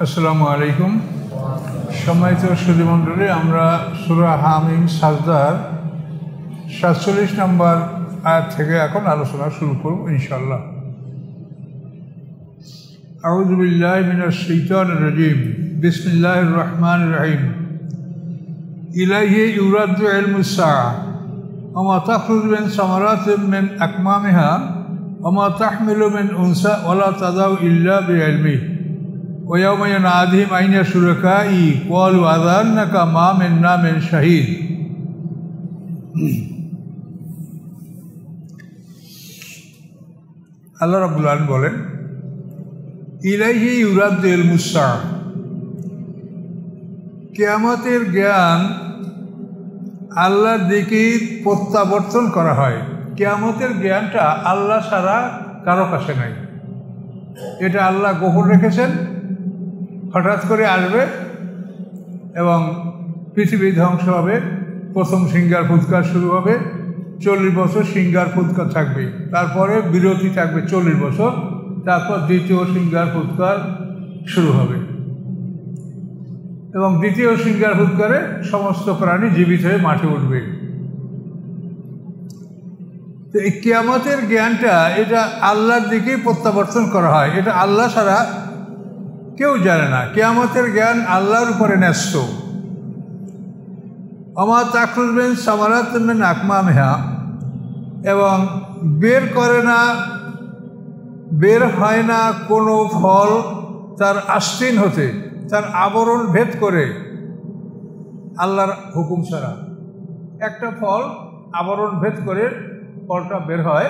আসসালামু আলাইকুম। সম্মানিত সুধীমণ্ডলী, আমরা সূরা হামিম সাজদার ৪৭ নম্বর আয়াত থেকে এখন আলোচনা শুরু করব ইনশাআল্লাহ। আউযু বিল্লাহি মিনাশ শাইতানির রাজীম। বিসমিল্লাহির রহমানির রহিম। ইলাইহি ইউরাদ্দু ইলমুস সাআহ ওয়া মা তাখরুজু মিন সামারাতিন মিন আকমামিহা ওয়া মা তাহমিলু মিন উনসা ওয়া লা তাদাউ ইল্লা বিইলমিহি ويوم يناديهم أين شركائي قالوا أذانك ما منا من شهيد। আল্লাহ রাব্বুল আলামিন বলেন, ইলাইহি ইউরাদ্দু ইলমুস সাআহ, কিয়ামতের জ্ঞান আল্লাহর দিকে প্রত্যাবর্তন করা হয়। কিয়ামতের জ্ঞানটা আল্লাহ ছাড়া কারো কাছে নাই। এটা আল্লাহ গোপন রেখেছেন। হঠাৎ করে আসবে এবং পৃথিবী ধ্বংস হবে। প্রথম সিঙ্গার ফুৎকার শুরু হবে, 40 বছর সিঙ্গার ফুৎকার থাকবে, তারপরে বিরতি থাকবে 40 বছর, তারপর দ্বিতীয় সিঙ্গার ফুৎকার শুরু হবে এবং দ্বিতীয় সিঙ্গার ফুৎকারে সমস্ত প্রাণী জীবিত হয়ে মাঠে উঠবে। তো এই কিয়ামতের জ্ঞানটা এটা আল্লাহর দিকেই প্রত্যাবর্তন করা হয়। এটা আল্লাহ ছাড়া কেউ জানে না। কিয়ামতের জ্ঞান আল্লাহর উপরে ন্যস্ত। ওয়া তাখরুজু মিন সামারাতিন মিন আকমামিহা, এবং বের হয় না কোনো ফল তার আস্তিন হতে, তার আবরণ ভেদ করে আল্লাহর হুকুম ছাড়া। একটা ফল আবরণ ভেদ করে ফলটা বের হয়,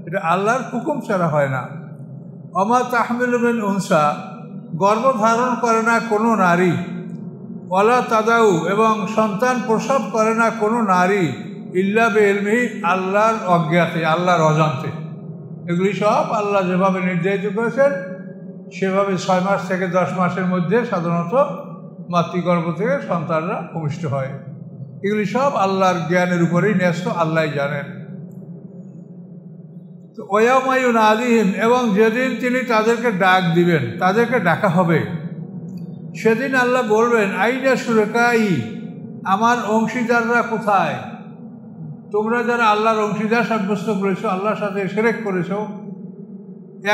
এটা আল্লাহর হুকুম ছাড়া হয় না। ওয়া মা তাহমিলু মিন উনসা, গর্ভধারণ করে না কোনো নারী, ওয়ালা তাদাউ, এবং সন্তান প্রসব করে না কোনো নারী, ইল্লা বিইলমিহি, আল্লাহর অজ্ঞাতে, আল্লাহর অজান্তে। এগুলি সব আল্লাহ যেভাবে নির্ধারিত করেছেন সেভাবে 6 মাস থেকে 10 মাসের মধ্যে সাধারণত মাতৃগর্ভ থেকে সন্তানরা ভূমিষ্ঠ হয়। এগুলি সব আল্লাহর জ্ঞানের উপরেই ন্যস্ত, আল্লাহই জানেন। তো ওয়ায়াউমা ইউনাদিহিম, এবং যেদিন তিনি তাদেরকে ডাক দিবেন, তাদেরকে ডাকা হবে, সেদিন আল্লাহ বলবেন, আইনা শুরাকাই, আমার অংশীদাররা কোথায়? তোমরা যারা আল্লাহর অংশীদার সাব্যস্ত করেছো, আল্লাহর সাথে শিরক করেছো,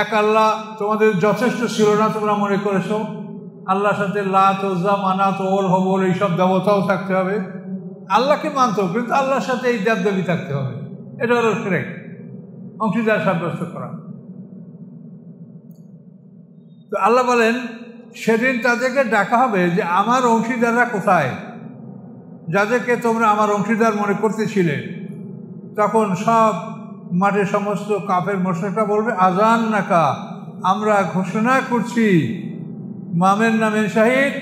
এক আল্লাহ তোমাদের যথেষ্ট ছিল না তোমরা মনে করেছো, আল্লাহর সাথে লাত, উজ্জা, মানাত, ওল, হবল এইসব দেবতাও থাকতে হবে। আল্লাহকে মানতো কিন্তু আল্লাহর সাথে এই দেবদেবী থাকতে হবে। এটা হলো শিরক, অংশীদার সাব্যস্ত করা। তো আল্লাহ বলেন, সেদিন তাদেরকে ডাকা হবে যে আমার অংশীদাররা কোথায়, যাদেরকে তোমরা আমার অংশীদার মনে করতেছিলে। তখন সব মাঠে সমস্ত কাফের মুশরিকরা বলবে, আজান নাকা, আমরা ঘোষণা করছি, মামের নামে শাহিদ,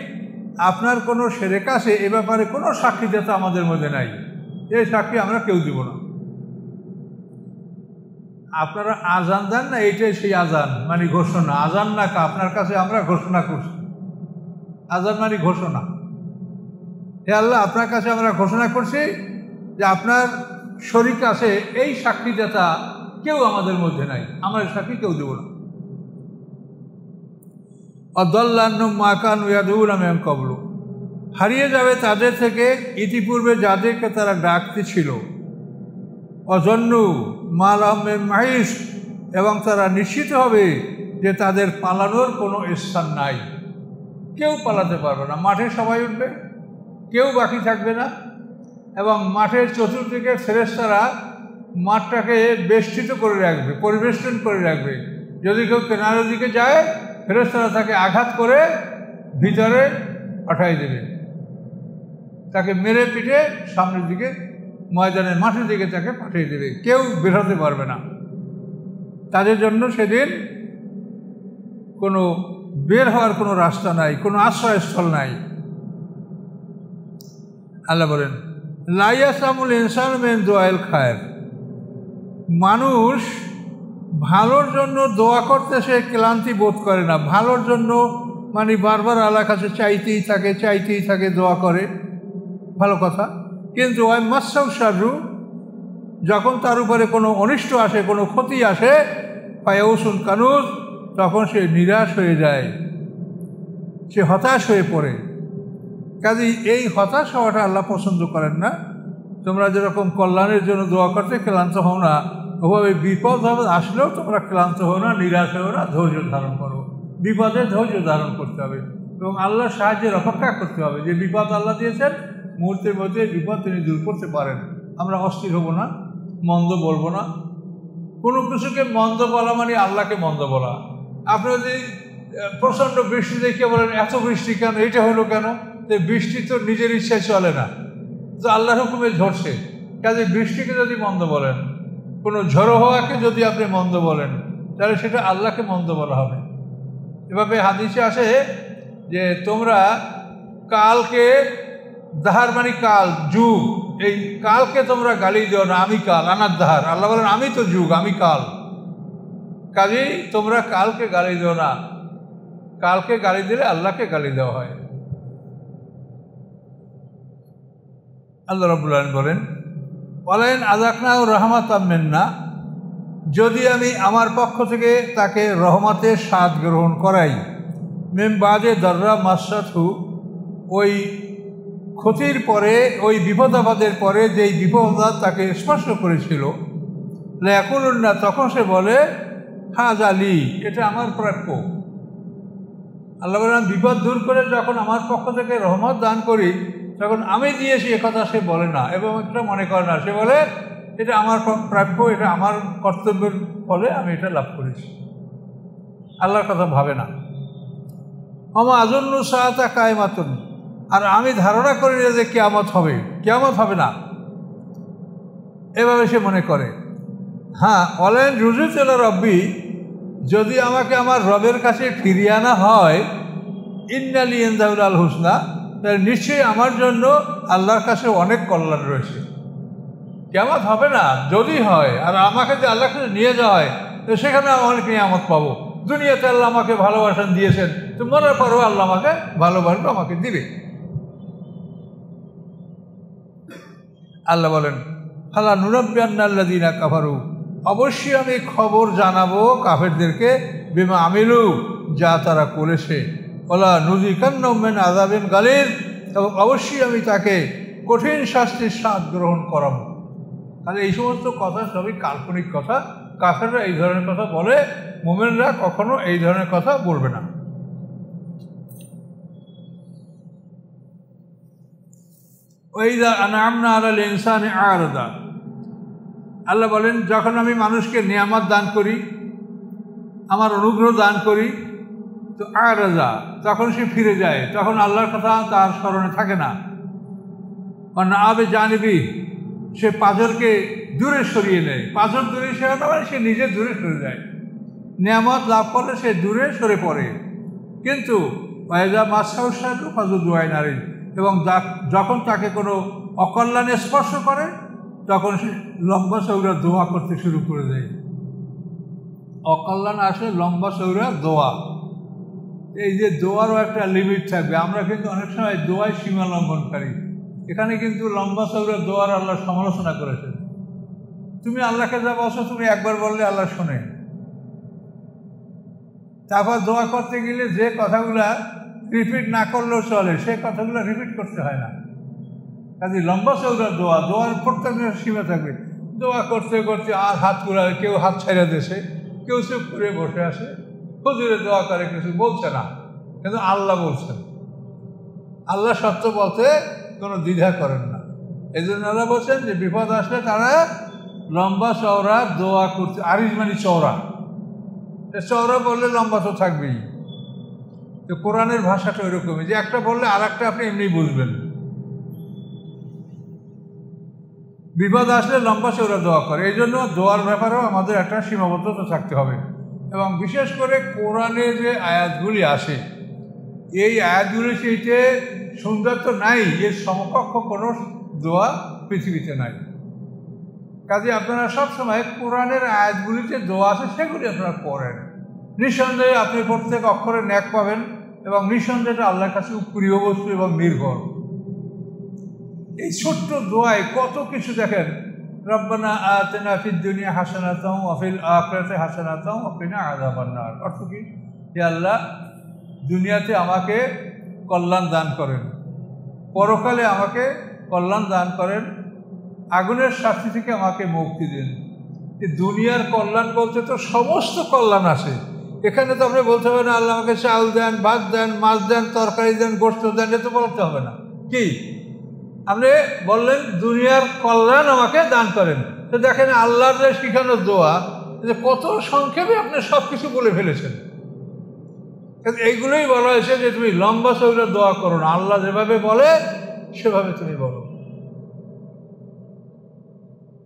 আপনার কোনো শিরক আছে এ ব্যাপারে কোনো সাক্ষী দাতা আমাদের মধ্যে নাই, এই সাক্ষী আমরা কেউ দিব না। আপনারা আজান দেন না, এইটাই সেই আজান, মানে ঘোষণা। আজান নাকা, আপনার কাছে আমরা ঘোষণা করছি। আজান মানে ঘোষণা। হে আল্লাহ, আপনার কাছে আমরা ঘোষণা করছি যে আপনার শরীক আছে, এই সাক্ষীদাতা কেউ আমাদের মধ্যে নাই, আমরা সাক্ষী কেউ দেব না। অদল্লান্নুম মা কানু ইয়াদউনা মিন ক্বাবলু, হারিয়ে যাবে তাদের থেকে ইতিপূর্বে যাদেরকে তারা ডাকতে ছিল। অজন্নু মা লাহুম মিন মাহিস, এবং তারা নিশ্চিত হবে যে তাদের পালানোর কোনো স্থান নাই, কেউ পালাতে পারবে না। মাঠে সবাই উঠবে, কেউ বাকি থাকবে না, এবং মাঠের চতুর্দিকে ফেরেশতারা মাঠটাকে বেষ্টিত করে রাখবে, পরিবেষ্টন করে রাখবে। যদি কেউ কেনারের দিকে যায়, ফেরেশতারা তাকে আঘাত করে ভিতরে পাঠাই দেবে, তাকে মেরে পিটে সামনের দিকে ময়দানের মাঠের দিকে তাকে পাঠিয়ে দেবে, কেউ বেরোতে পারবে না। তাদের জন্য সেদিন কোনো বের হওয়ার কোনো রাস্তা নাই, কোনো আশ্রয়স্থল নাই। আল্লাহ বলেন, লা ইয়াসামুল ইনসানু মিন দুআইল খায়র, মানুষ ভালোর জন্য দোয়া করতে সে ক্লান্তি বোধ করে না। ভালোর জন্য মানে বারবার আল্লাহর কাছে চাইতেই থাকে, দোয়া করে, ভালো কথা। কিন্তু ওয়াই মাসাউ শাররু, যখন তার উপরে কোনো অনিষ্ট আসে, কোনো ক্ষতি আসে, ফায়াউসুন কানুজ, তখন সে নিরাশ হয়ে যায়। সে হতাশ হয়ে পড়ে। কাজেই এই হতাশ হওয়াটা আল্লাহ পছন্দ করেন না। তোমরা যেরকম কল্যাণের জন্য দোয়া করতে ক্লান্ত হও না, ওভাবে বিপদ আসলেও তোমরা ক্লান্ত হও না, নিরাশ হও না, ধৈর্য ধারণ করো। বিপদে ধৈর্য ধারণ করতে হবে এবং আল্লাহর সাহায্যের অপেক্ষা করতে হবে। যে বিপদ আল্লাহ দিয়েছেন, মুহূর্তের মধ্যে বিপদ তিনি দূর করতে পারেন। আমরা অস্থির হব না, মন্দ বলবো না। কোনো কিছুকে মন্দ বলা মানে আল্লাহকে মন্দ বলা। আপনি যদি প্রচণ্ড বৃষ্টি দেখে বলেন এত বৃষ্টি কেন, এটা হলো কেন, যে বৃষ্টি তো নিজের ইচ্ছায় চলে না, তো আল্লাহর হুকুমে ঝরছে। কাজে বৃষ্টিকে যদি মন্দ বলেন, কোনো ঝড়ো হওয়াকে যদি আপনি মন্দ বলেন, তাহলে সেটা আল্লাহকে মন্দ বলা হবে। এভাবে হাদিসে আসে যে তোমরা কালকে, দাহার মানে কাল, যুগ, এই কালকে তোমরা গালি দিও না, আমি কাল, আনার দাহার। আল্লাহ বলেন আমি তো যুগ, আমি কাল। কাজেই তোমরা কালকে গালি দিও না। কালকে গালি দিলে আল্লাহকে গালি দেওয়া হয়। আল্লাহ রাব্বুল আলামিন বলেন বলেন আযাকনাহু রাহমাতাম মিন্না, যদি আমি আমার পক্ষ থেকে তাকে রহমতের স্বাদ গ্রহণ করাই, মিন বাদে দাররা মাসসাতহু, ওই ক্ষতির পরে, ওই বিপদ আপদের পরে যেই বিপদ তাকে স্পর্শ করেছিল, লায়াকুলুন্না, তখন সে বলে হাযা লি, এটা আমার প্রাপ্য। আল্লাহ বলেন বিপদ দূর করে যখন আমার পক্ষ থেকে রহমত দান করি, তখন আমি দিয়েছি একথা সে বলে না এবং এটা মনে করে না। সে বলে এটা আমার প্রাপ্য, এটা আমার কর্তব্যের ফলে আমি এটা লাভ করেছি। আল্লাহর কথা ভাবে না। আমা আজন্নু সাআতা কায়েমাতুন, আর আমি ধারণা করি না যে কিয়ামত হবে, কিয়ামত হবে না, এভাবে সে মনে করে। হ্যাঁ, অলেন রুজুত ইলা রব্বি, যদি আমাকে আমার রবের কাছে ফিরিয়ে আনা হয়, ইন্নালি ইনদাহুল আল হুসনা, তাহলে নিশ্চয়ই আমার জন্য আল্লাহর কাছে অনেক কল্যাণ রয়েছে। কিয়ামত হবে না, যদি হয়, আর আমাকে যদি আল্লাহর কাছে নিয়ে যাওয়া হয়, তো সেখানে আমি অনেক নিয়ামত পাবো। দুনিয়াতে আল্লাহ আমাকে ভালোবাসেন দিয়েছেন, তো মরার পরও আল্লাহ আমাকে ভালোবাসবে, আমাকে দিবে। আল্লাহ বলেন ফালা নুনাব্বিয়ান্নাল্লাযীনা কাফারু, অবশ্যই আমি খবর জানাবো কাফেরদেরকে, বিমা আমিলু, যা তারা করেছে। ওলা নুযিকান্নাহুম মিন আযাবিন গালিয, এবং অবশ্যই আমি তাকে কঠিন শাস্তির স্বাদ গ্রহণ করাবো। তাহলে এই সমস্ত কথা সবই কাল্পনিক কথা। কাফেররা এই ধরনের কথা বলে, মুমিনরা কখনো এই ধরনের কথা বলবে না। ওয়াইযা আনআমনা আলাল ইনসানি আ'রাদা, আল্লাহ বলেন যখন আমি মানুষকে নিয়ামত দান করি, আমার অনুগ্রহ দান করি, তো আ'রাদা, তখন সে ফিরে যায়, তখন আল্লাহর কথা তার স্মরণে থাকে না। না আবে জানিবি, সে পাথরকে দূরে সরিয়ে নেয়। পাথর দূরে সরানো মানে সে নিজে দূরে সরে যায়। নিয়ামত লাভ করলে সে দূরে সরে পড়ে। কিন্তু ওয়াইজা মাসাউসাদু ফাজুদুআই নারী, এবং যখন তাকে কোনো অকল্যাণে স্পর্শ করে, তখন সে লম্বা চৌড়া দোয়া করতে শুরু করে দেয়। অকল্যাণ আসলে লম্বা চৌড়া দোয়া। এই যে দোয়ারও একটা লিমিট থাকবে। আমরা কিন্তু অনেক সময় দোয়ায় সীমা লঙ্ঘনকারী। এখানে কিন্তু লম্বা চৌড়া দোয়ার আল্লাহ সমালোচনা করেছেন। তুমি আল্লাহকে যা বলছো, তুমি একবার বললে আল্লাহ শোনে। তারপর দোয়া করতে গেলে যে কথাগুলা রিপিট না করলেও চলে, সে কথাগুলো রিপিট করতে হয় না। কাজে লম্বা চৌড়া দোয়া, দোয়ার প্রত্যেকটা সীমা থাকবে। দোয়া করতে করতে আর হাত কুড়ায়, কেউ হাত ছাইড়া দেশে, কেউ চুপ করে বসে আসে, হুজুরে দোয়া করে কিছু বলছে না, কিন্তু আল্লাহ বলছেন। আল্লাহ সত্য বলতে কোনো দ্বিধা করেন না। এই জন্য আল্লাহ বলছেন যে বিপদ আসলে তারা লম্বা চওড়া দোয়া করতে, আরিজ মানে চওড়া, চওড়া বললে লম্বা তো থাকবেই। তো কোরআনের ভাষাটা ওইরকমই, যে একটা বললে আর একটা আপনি এমনি বুঝবেন। বিপদ আসলে লম্বা চওড়া দোয়া করে। এই জন্য দোয়ার ব্যাপারেও আমাদের একটা সীমাবদ্ধতা থাকতে হবে। এবং বিশেষ করে কোরআনে যে আয়াতগুলি আসে, এই আয়াতগুলি সেইতে সুন্দর তো নাই, এর সমকক্ষ কোনো দোয়া পৃথিবীতে নাই। কাজে আপনারা সবসময় কোরআনের আয়াতগুলিতে দোয়া আছে সেগুলি আপনারা পড়েন। নিঃসন্দেহে আপনি প্রত্যেক অক্ষরে ন্যাক পাবেন এবং নিঃসন্দেহে আল্লাহর কাছে প্রিয় বস্তু এবং নির্ভর। এই ছোট্ট দোয়ায় কত কিছু দেখেন। রব্বানা আতিনা ফিদ দুনিয়া হাসানাতাও ওয়া ফিল আখিরাতি হাসানাতাও ওয়া কিনা আযাবান নার। অর্থ কি? হে আল্লাহ, দুনিয়াতে আমাকে কল্যাণ দান করেন, পরকালে আমাকে কল্যাণ দান করেন, আগুনের শাস্তি থেকে আমাকে মুক্তি দিন। দুনিয়ার কল্যাণ বলতে তো সমস্ত কল্যাণ আছে। এখানে তো আপনি বলতে হবে না আল্লাহ আমাকে চাল দেন, ভাত দেন, মাছ দেন, তরকারি দেন, গোশত দেন, এ তো বলতে হবে না। কি আপনি বললেন দুনিয়ার কল্যাণ আমাকে দান করেন। তো দেখেন আল্লাহর যে শিখানো দোয়া, যে কত সংক্ষেপে আপনি সব কিছু বলে ফেলেছেন। এইগুলোই বলা হয়েছে যে তুমি লম্বা চৌড়া দোয়া করো না, আল্লাহ যেভাবে বলে সেভাবে তুমি বলো।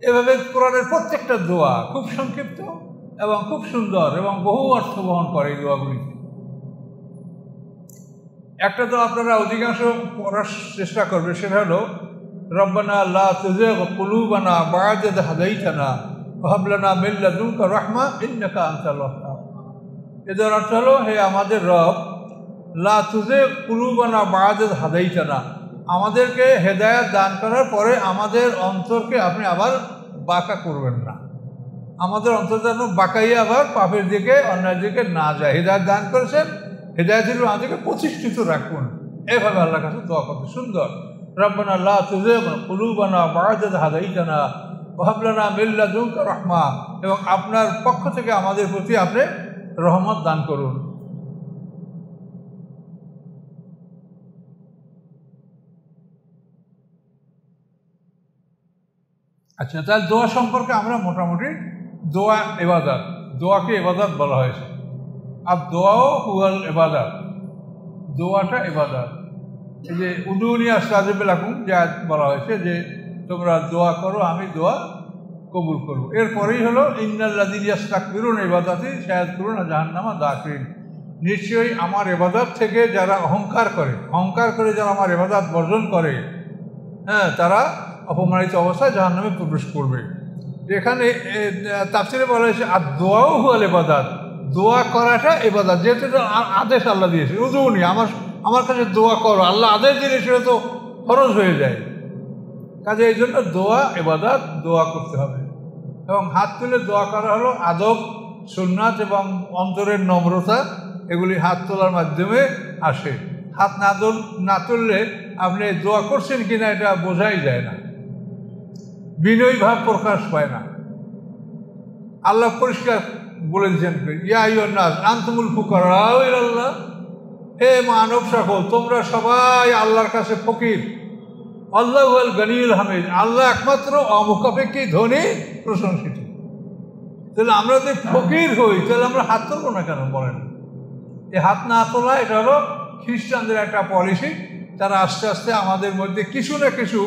এভাবে কোরআনের প্রত্যেকটা দোয়া খুব সংক্ষিপ্ত এবং খুব সুন্দর এবং বহু অর্থ বহন করে এই দোয়াগুলিতে। একটা তো আপনারা অধিকাংশ পড়ার চেষ্টা করবে, সেটা হলো রব্বানা লা তুযিগ কুলুবানা বা'দা ইয হাদাইতানা ওয়া হাব লানা মিন লাদুনকা রাহমা ইন্নাকা আনতাল ওয়াহ্হাব। এর অর্থ হলো, হে আমাদের রব, লা তুযিগ কুলুবানা বা'দা ইয হাদাইতানা, আমাদেরকে হেদায়েত দান করার পরে আমাদের অন্তরকে আপনি আবার বাঁকা করবেন না, আমাদের অন্তর যেন বাঁকাইয়া আবার পাপের দিকে অন্যায়ের দিকে না যায়। হেদায়েত দান করেছেন, হেদায়েতের আমাদেরকে প্রতিষ্ঠিত রাখুন। এভাবে আল্লাহর কাছে দোয়া করতে সুন্দর। রব্বানা লা তুযিগ কুলুবানা বা'দা ইয হাদাইতানা ওয়া হাব লানা মিন লাদুনকা রাহমা, এবং আপনার পক্ষ থেকে আমাদের প্রতি আপনি রহমত দান করুন। আচ্ছা, তাহলে দোয়া সম্পর্কে আমরা মোটামুটি দোয়া ইবাদত, দোয়াকে ইবাদত বলা হয়েছে। আর দোয়াও হুয়াল ইবাদত, দোয়াটা ইবাদত। এই যে উদুনি আস্তাজিব লাকুম যা বলা হয়েছে যে তোমরা দোয়া করো, আমি দোয়া কবুল করব। এরপরেই হলো ইন্নাল্লাযীনা ইস্তাকবিরুনা ইবাদাতি সায়াদখুলুনা জাহান্নামা দাখিরিন, নিশ্চয়ই আমার ইবাদত থেকে যারা অহংকার করে যারা আমার ইবাদত বর্জন করে, হ্যাঁ, তারা অপমানিত অবস্থায় জাহান্নামে প্রবেশ করবে। এখানে তাফসীরে বলা হয়েছে আর দোয়াও হুয়াল ইবাদত, দোয়া করাটা ইবাদত। যেহেতু আদেশ আল্লাহ দিয়েছে, উদুনি আমার কাছে দোয়া করো, আল্লাহ আদেশ দিলে সেটা তো ফরজ হয়ে যায়। কাজে এই জন্য দোয়া ইবাদত, দোয়া করতে হবে। এবং হাত তুলে দোয়া করা হলো আদব, সুন্নাত এবং অন্তরের নম্রতা, এগুলি হাত তোলার মাধ্যমে আসে। হাত না তুললে আপনি দোয়া করছেন কিনা এটা বোঝাই যায় না, বিনয় ভাব প্রকাশ পায় না। আল্লাহ পরিষ্কার বলে দিয়েছেন, ইয়া আইয়ুহান নাস আনতুমুল ফুকারা ইলাল্লাহ, হে মানব সকল, তোমরা সবাই আল্লাহর কাছে ফকির। আল্লাহু আল গনিয়ুল হামিদ, আল্লাহ একমাত্র অমুখাপেক্ষী ধনী প্রশংসিত। তাহলে আমরা যদি ফকির হই তাহলে আমরা হাত তুলবো না কেন বলেন? এই হাত না তোলা এটা হলো খ্রিস্টানদের একটা পলিসি। তারা আস্তে আস্তে আমাদের মধ্যে কিছু না কিছু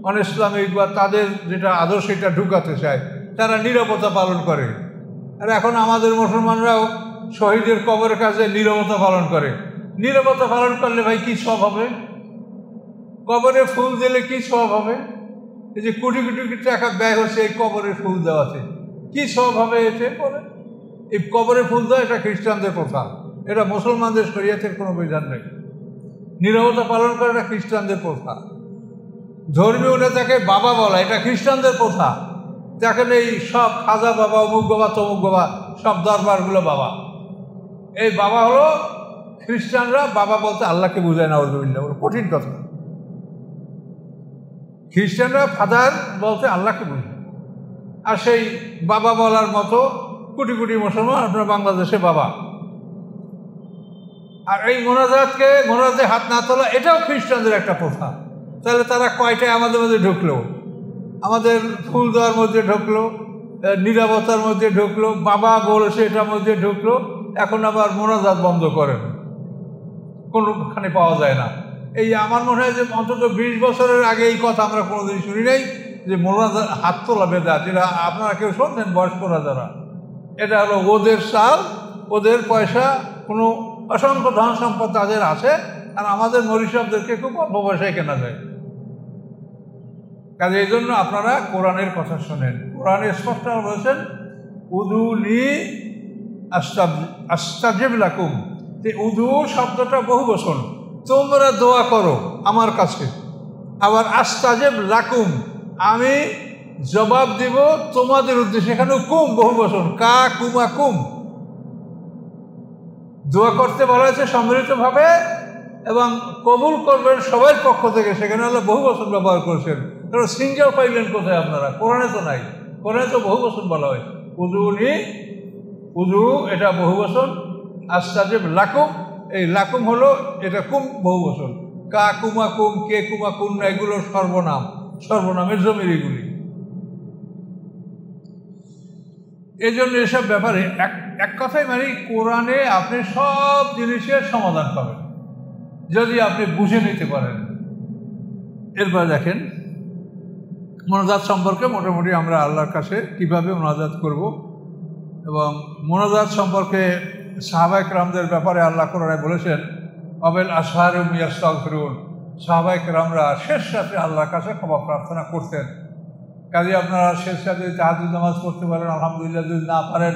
অনইসলামিক বা তাদের যেটা আদর্শ এটা ঢুকাতে চায়। তারা নীরবতা পালন করে। আর এখন আমাদের মুসলমানরাও শহীদের কবরের কাছে নীরবতা পালন করে। নীরবতা পালন করলে ভাই কি সব হবে? কবরে ফুল দিলে কি সব হবে? এই যে কোটি কোটি টাকা ব্যয় হচ্ছে এই কবরে ফুল দেওয়াতে, কি সব হবে এতে? বলে এই কবরে ফুল দেওয়া এটা খ্রিস্টানদের প্রথা, এটা মুসলমানদের শরীয়তের কোনো বিধান নেই। নীরবতা পালন করে এটা খ্রিস্টানদের প্রথা। ধর্মীয় নেতাকে বাবা বলা এটা খ্রিস্টানদের প্রথা। দেখেন এই সব খাজা বাবা, অমুক বাবা, তমুক বাবা, সব দরবারগুলো বাবা। এই বাবা হলো খ্রিস্টানরা বাবা বলতে আল্লাহকে বুঝায় না, কঠিন কথা। খ্রিস্টানরা ফাদার বলতে আল্লাহকে বুঝায়। আর সেই বাবা বলার মতো কোটি কোটি মুসলমান আপনার বাংলাদেশে বাবা। আর এই মোনাজাতে হাত না তোলা এটাও খ্রিস্টানদের একটা প্রথা। তাহলে তারা কয়টায় আমাদের মধ্যে ঢুকলো? আমাদের ফুল দেওয়ার মধ্যে ঢুকলো, নীরবতার মধ্যে ঢুকলো, বাবা বলেছে এটার মধ্যে ঢুকলো। এখন আবার মোনাজাত বন্ধ করেন, কোনোখানে পাওয়া যায় না। এই আমার মনে হয় যে অন্তত 20 বছরের আগে এই কথা আমরা কোনোদিন শুনি নাই যে মোনাজাত হাত তোলা বেদাত। যেটা আপনারা কেউ শুনছেন বয়স্করা যারা, এটা হলো ওদের চাল, ওদের পয়সা, কোনো অসংখ্য ধন সম্পদ তাদের আছে, আর আমাদের মরিসবদেরকে খুব অল্প পয়সায় কেনা যায়। কাজে এই জন্য আপনারা কোরআনের কথা শোনেন। কোরআনে স্পষ্ট বলেছেন উদুনি আস্তাজিব লাকুম। উদু শব্দটা বহু বচন, তোমরা দোয়া করো আমার কাছে। আবার আস্তাজিব লাকুম, আমি জবাব দিব তোমাদের উদ্দেশ্যে। এখানে কুম বহু বচন, কা কুমা কুম। দোয়া করতে বলা হয়েছে সম্মিলিতভাবে, এবং কবুল করবেন সবার পক্ষ থেকে। সেখানে আল্লাহ বহু বচন ব্যবহার করেছেন। কারণ সিঙ্গেল পাইলেন কোথায় আপনারা? কোরআনে তো নাই। কোরআনে তো বহু বচন বলা হয়। উযুনি, উযু এটা বহু বচন। আস্তাজিব লাকুম, এই লাকুম হলো এটা কুম বহু বচন। কা কুমা কুম, কে কুমা কুম না, এগুলো সর্বনাম, সর্বনামের জমির এগুলি। এই জন্য এসব ব্যাপারে এক কথাই মানে কোরআনে আপনি সব জিনিসের সমাধান পাবেন যদি আপনি বুঝে নিতে পারেন। এরপর দেখেন মোনাজাত সম্পর্কে। মোটামুটি আমরা আল্লাহর কাছে কিভাবে মোনাজাত করব, এবং মোনাজাত সম্পর্কে সাহাবায়ে কেরামদের ব্যাপারে আল্লাহ কোরআনে বলেছেন অবেল আসহারুম ইয়াস্তাগফিরুন। সাহাবায়ে কেরামরা শেষ রাতে আল্লাহর কাছে ক্ষমা প্রার্থনা করতেন। কাজে আপনারা শেষ রাতে তাহাজ্জুদ নামাজ পড়তে পারেন, আলহামদুলিল্লাহ। যদি না পারেন,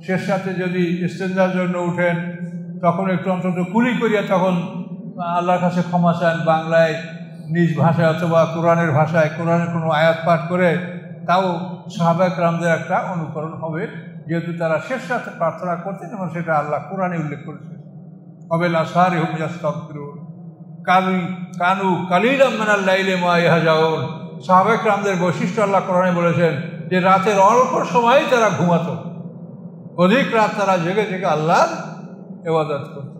শেষ রাতে যদি ইস্তেঞ্জার জন্য উঠেন, তখন একটু অন্তত কুলি করিয়া তখন আল্লাহর কাছে ক্ষমা চান, বাংলায় নিজ ভাষায় অথবা কোরআনের ভাষায় কোরআনের কোনো আয়াত পাঠ করে। তাও সাহাবায়ে কেরামদের একটা অনুকরণ হবে, যেহেতু তারা শেষ রাতে প্রার্থনা করতেন এবং সেটা আল্লাহ কোরআনে উল্লেখ করেছেন। অবেল আসহারিহুম ইয়াস্তাগফিরুন কানু কালিলাম মিনাল লাইলি মা ইয়াহজাউন। সাহাবায়ে কেরামদের বৈশিষ্ট্য আল্লাহ কোরআনে বলেছেন যে রাতের অল্প সময়ই তারা ঘুমাতো, অধিক রাত তারা জেগে জেগে আল্লাহর ইবাদত করত।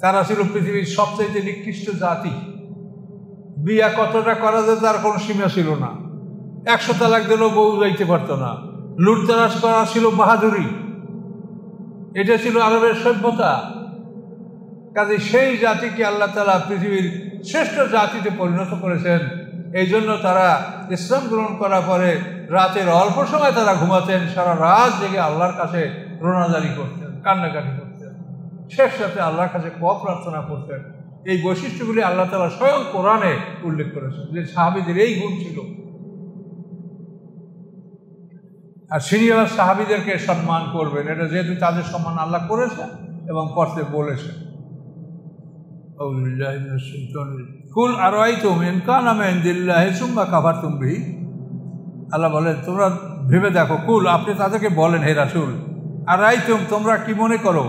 তারা ছিল পৃথিবীর সবচেয়ে নিকৃষ্ট জাতি। বিয়া কতটা করা যেত তার কোনো সীমা ছিল না। 100 তালাক দিলেও বউ যাইতে পারতো না। লুটতরাজ করা ছিল বাহাদুরি, এটা ছিল আরবের সভ্যতা। কাজে সেই জাতিকে আল্লাহ তাআলা পৃথিবীর শ্রেষ্ঠ জাতিতে পরিণত করেছেন। এই জন্য তারা ইসলাম গ্রহণ করার পরে রাতের অল্প সময় তারা ঘুমাতেন, সারা রাত জেগে আল্লাহর কাছে রোনাজারি করতেন, কান্নাকাটি করতেন, শেষ রাতে আল্লাহর কাছে ক্ষমা প্রার্থনা করতেন। এই বৈশিষ্ট্যগুলি আল্লাহ তাআলা স্বয়ং কোরআনে উল্লেখ করেছেন যে সাহাবীদের এই গুণ ছিল। আর সিনিয়র সাহাবীদেরকে সম্মান করবেন, এটা যেহেতু তাদের সম্মান আল্লাহ করেছেন এবং করতে বলেছেন। কুল আরাইতুম ইন কানা মিন ইনদিল্লাহি সুম্মা কাফারতুম বিহি। আল্লাহ বলেন তোমরা ভেবে দেখো। কুল আপনি তাদেরকে বলেন, হে রাসূল, আরাইতুম তোমরা কি মনে করো,